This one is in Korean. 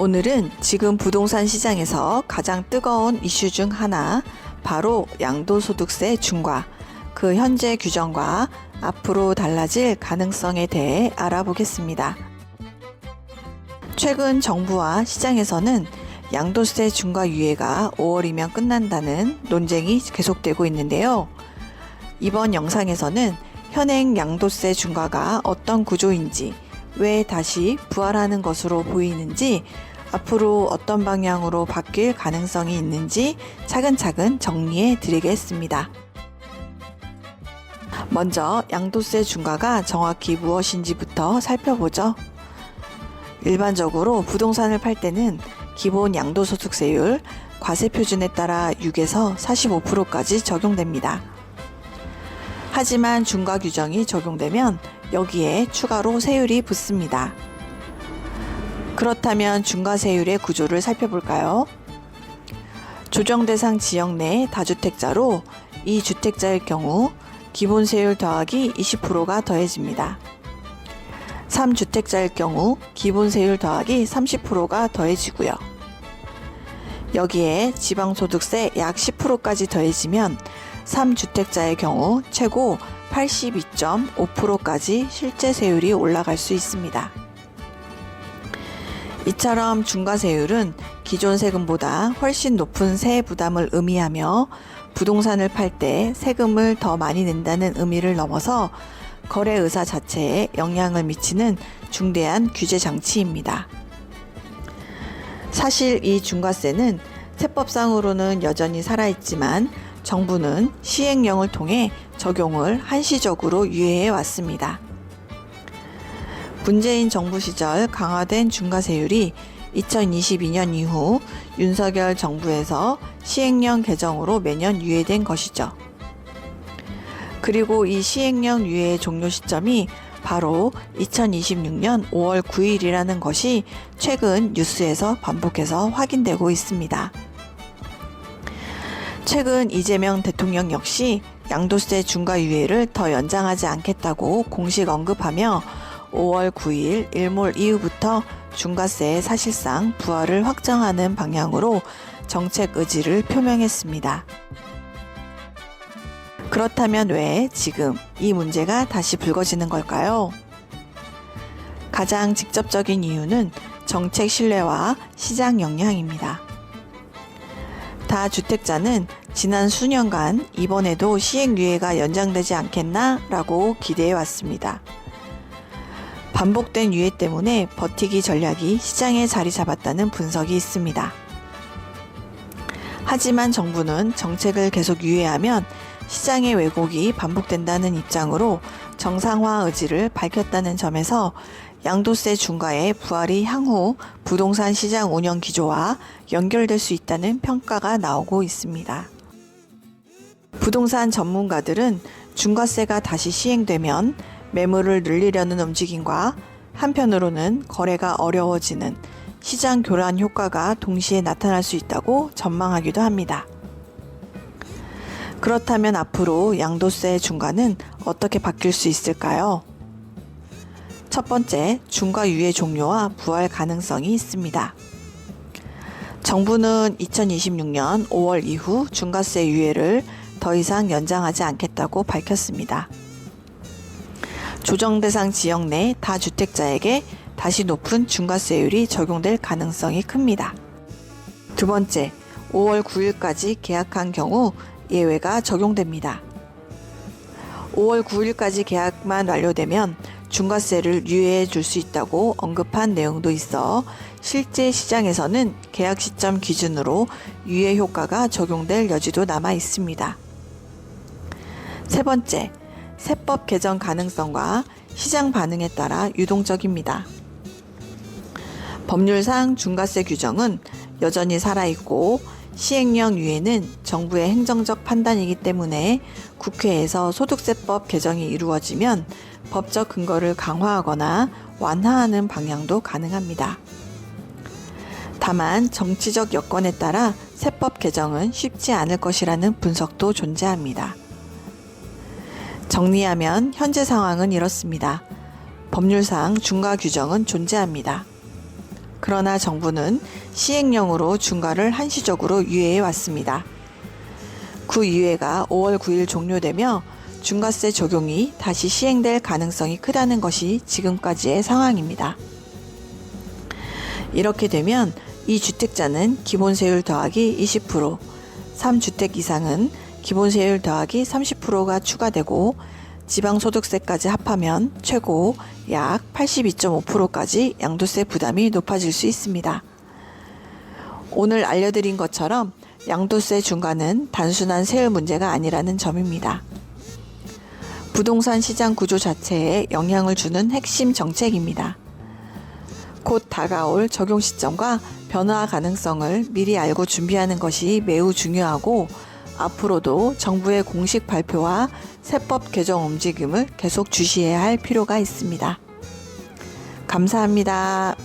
오늘은 지금 부동산 시장에서 가장 뜨거운 이슈 중 하나, 바로 양도소득세 중과 그 현재 규정과 앞으로 달라질 가능성에 대해 알아보겠습니다. 최근 정부와 시장에서는 양도세 중과 유예가 5월이면 끝난다는 논쟁이 계속되고 있는데요. 이번 영상에서는 현행 양도세 중과가 어떤 구조인지, 왜 다시 부활하는 것으로 보이는지, 앞으로 어떤 방향으로 바뀔 가능성이 있는지 차근차근 정리해 드리겠습니다. 먼저 양도세 중과가 정확히 무엇인지부터 살펴보죠. 일반적으로 부동산을 팔 때는 기본 양도소득세율, 과세표준에 따라 6에서 45%까지 적용됩니다. 하지만 중과 규정이 적용되면 여기에 추가로 세율이 붙습니다. 그렇다면 중과세율의 구조를 살펴볼까요? 조정 대상 지역 내 다주택자로 2주택자일 경우 기본세율 더하기 20%가 더해집니다. 3주택자일 경우 기본세율 더하기 30%가 더해지고요. 여기에 지방소득세 약 10%까지 더해지면 3주택자의 경우 최고 82.5%까지 실제 세율이 올라갈 수 있습니다. 이처럼 중과세율은 기존 세금보다 훨씬 높은 세액 부담을 의미하며 부동산을 팔 때 세금을 더 많이 낸다는 의미를 넘어서 거래 의사 자체에 영향을 미치는 중대한 규제 장치입니다. 사실 이 중과세는 세법상으로는 여전히 살아있지만 정부는 시행령을 통해 적용을 한시적으로 유예해 왔습니다. 문재인 정부 시절 강화된 중과세율이 2022년 이후 윤석열 정부에서 시행령 개정으로 매년 유예된 것이죠. 그리고 이 시행령 유예 종료 시점이 바로 2026년 5월 9일이라는 것이 최근 뉴스에서 반복해서 확인되고 있습니다. 최근 이재명 대통령 역시 양도세 중과 유예를 더 연장하지 않겠다고 공식 언급하며 5월 9일 일몰 이후부터 중과세의 사실상 부활을 확정하는 방향으로 정책 의지를 표명했습니다. 그렇다면 왜 지금 이 문제가 다시 불거지는 걸까요? 가장 직접적인 이유는 정책 신뢰와 시장 영향입니다. 다주택자는 지난 수년간 이번에도 시행유예가 연장되지 않겠나 라고 기대해 왔습니다. 반복된 유예 때문에 버티기 전략이 시장에 자리 잡았다는 분석이 있습니다. 하지만 정부는 정책을 계속 유예하면 시장의 왜곡이 반복된다는 입장으로 정상화 의지를 밝혔다는 점에서 양도세 중과의 부활이 향후 부동산 시장 운영 기조와 연결될 수 있다는 평가가 나오고 있습니다. 부동산 전문가들은 중과세가 다시 시행되면 매물을 늘리려는 움직임과 한편으로는 거래가 어려워지는 시장 교란 효과가 동시에 나타날 수 있다고 전망하기도 합니다. 그렇다면 앞으로 양도세 중과는 어떻게 바뀔 수 있을까요? 첫 번째, 중과 유예 종료와 부활 가능성이 있습니다. 정부는 2026년 5월 이후 중과세 유예를 더 이상 연장하지 않겠다고 밝혔습니다. 조정 대상 지역 내 다주택자에게 다시 높은 중과세율이 적용될 가능성이 큽니다. 두 번째, 5월 9일까지 계약한 경우 예외가 적용됩니다. 5월 9일까지 계약만 완료되면 중과세를 유예해 줄 수 있다고 언급한 내용도 있어 실제 시장에서는 계약 시점 기준으로 유예 효과가 적용될 여지도 남아 있습니다. 세 번째, 세법 개정 가능성과 시장 반응에 따라 유동적입니다. 법률상 중과세 규정은 여전히 살아있고 시행령 유예는 정부의 행정적 판단이기 때문에 국회에서 소득세법 개정이 이루어지면 법적 근거를 강화하거나 완화하는 방향도 가능합니다. 다만 정치적 여건에 따라 세법 개정은 쉽지 않을 것이라는 분석도 존재합니다. 정리하면 현재 상황은 이렇습니다. 법률상 중과 규정은 존재합니다. 그러나 정부는 시행령으로 중과를 한시적으로 유예해 왔습니다. 그 유예가 5월 9일 종료되며 중과세 적용이 다시 시행될 가능성이 크다는 것이 지금까지의 상황입니다. 이렇게 되면 2주택자는 기본세율 더하기 20%, 3주택 이상은 기본세율 더하기 30%가 추가되고 지방소득세까지 합하면 최고 약 82.5%까지 양도세 부담이 높아질 수 있습니다. 오늘 알려드린 것처럼 양도세 중과는 단순한 세율 문제가 아니라는 점입니다. 부동산 시장 구조 자체에 영향을 주는 핵심 정책입니다. 곧 다가올 적용 시점과 변화 가능성을 미리 알고 준비하는 것이 매우 중요하고 앞으로도 정부의 공식 발표와 세법 개정 움직임을 계속 주시해야 할 필요가 있습니다. 감사합니다.